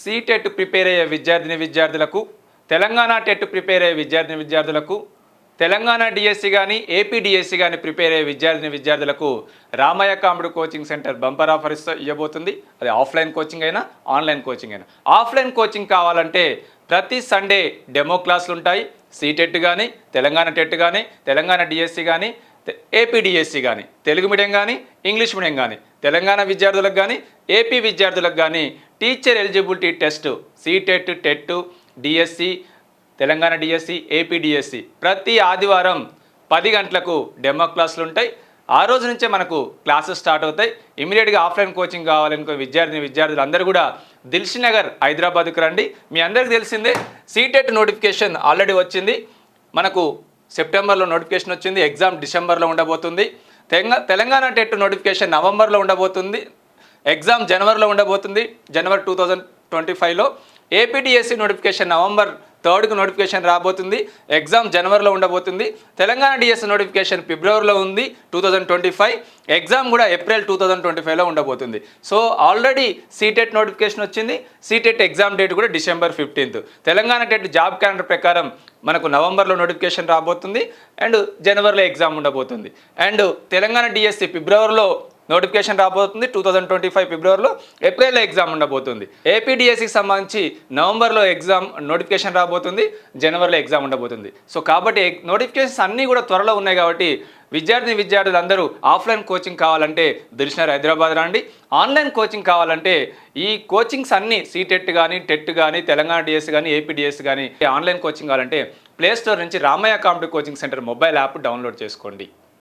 CTET prepare అయ్యే విద్యార్థులకు, Telangana TET prepare అయ్యే విద్యార్థులకు, తెలంగాణ డిఎస్సి కానీ ఏపీ డిఎస్సి కానీ ప్రిపేర్ అయ్యే విద్యార్థులకు రామయ్య కాంబిడ్ కోచింగ్ సెంటర్ బంపర్ ఆఫర్ ఇవ్వబోతుంది. అది ఆఫ్లైన్ కోచింగ్ అయినా ఆన్లైన్ కోచింగ్ అయినా. ఆఫ్లైన్ కోచింగ్ కావాలంటే ప్రతి సండే డెమో క్లాసులు ఉంటాయి. సీటెట్ కానీ, తెలంగాణ టెట్ కానీ, తెలంగాణ డిఎస్సి కానీ, ఏపీ డిఎస్సి కానీ, తెలుగు మీడియం కానీ, ఇంగ్లీష్ మీడియం కానీ, తెలంగాణ విద్యార్థులకు కానీ, ఏపీ విద్యార్థులకు కానీ teacher eligibility test CTET, TET, DSC, Telangana DSC, AP DSC ప్రతి ఆదివారం 10 గంటలకు డెమో క్లాసులు ఉంటాయి. ఆ రోజు నుంచే మనకు క్లాసెస్ స్టార్ట్ అవుతాయి. ఇమీడియట్గా ఆఫ్లైన్ కోచింగ్ కావాలనుకో విద్యార్థులు అందరూ కూడా దిల్షుఖ్నగర్ హైదరాబాద్కు రండి. మీ అందరికీ తెలిసిందే సీటెట్ నోటిఫికేషన్ ఆల్రెడీ వచ్చింది. మనకు సెప్టెంబర్లో నోటిఫికేషన్ వచ్చింది. ఎగ్జామ్ డిసెంబర్లో ఉండబోతుంది. తెలంగాణ టెట్ నోటిఫికేషన్ నవంబర్లో ఉండబోతుంది. ఎగ్జామ్ జనవరిలో ఉండబోతుంది, జనవరి 2025లో. ఏపీడిఎస్సి నోటిఫికేషన్ నవంబర్ 3కు నోటిఫికేషన్ రాబోతుంది. ఎగ్జామ్ జనవరిలో ఉండబోతుంది. తెలంగాణ డిఎస్సి నోటిఫికేషన్ ఫిబ్రవరిలో ఉంది 2025. ఎగ్జామ్ కూడా ఏప్రిల్ 2025లో ఉండబోతుంది. సో ఆల్రెడీ సీటెట్ నోటిఫికేషన్ వచ్చింది. సీటెట్ ఎగ్జామ్ డేట్ కూడా December 15. Telangana TET job calendar ప్రకారం మనకు నవంబర్లో నోటిఫికేషన్ రాబోతుంది అండ్ జనవరిలో ఎగ్జామ్ ఉండబోతుంది. అండ్ తెలంగాణ డిఎస్సి ఫిబ్రవరిలో నోటిఫికేషన్ రాబోతుంది 2025 ఫిబ్రవరిలో. ఏప్రిల్లో ఎగ్జామ్ ఉండబోతుంది. ఏపీడిఎస్సికి సంబంధించి నవంబర్లో ఎగ్జామ్ నోటిఫికేషన్ రాబోతుంది, జనవరిలో ఎగ్జామ్ ఉండబోతుంది. సో కాబట్టి నోటిఫికేషన్స్ అన్నీ కూడా త్వరలో ఉన్నాయి. కాబట్టి విద్యార్థులు అందరూ ఆఫ్లైన్ కోచింగ్ కావాలంటే దిల్షుఖ్నగర్ హైదరాబాద్ రండి. ఆన్లైన్ కోచింగ్ కావాలంటే ఈ కోచింగ్స్ అన్నీ సీటెట్ కానీ, టెట్ కానీ, తెలంగాణ డిఎస్సి కానీ, ఏపీ డిఎస్సి కానీ ఆన్లైన్ కోచింగ్ కావాలంటే ప్లేస్టోర్ నుంచి రామయ్య కాంబిడ్ coaching centre mobile app download చేసుకోండి.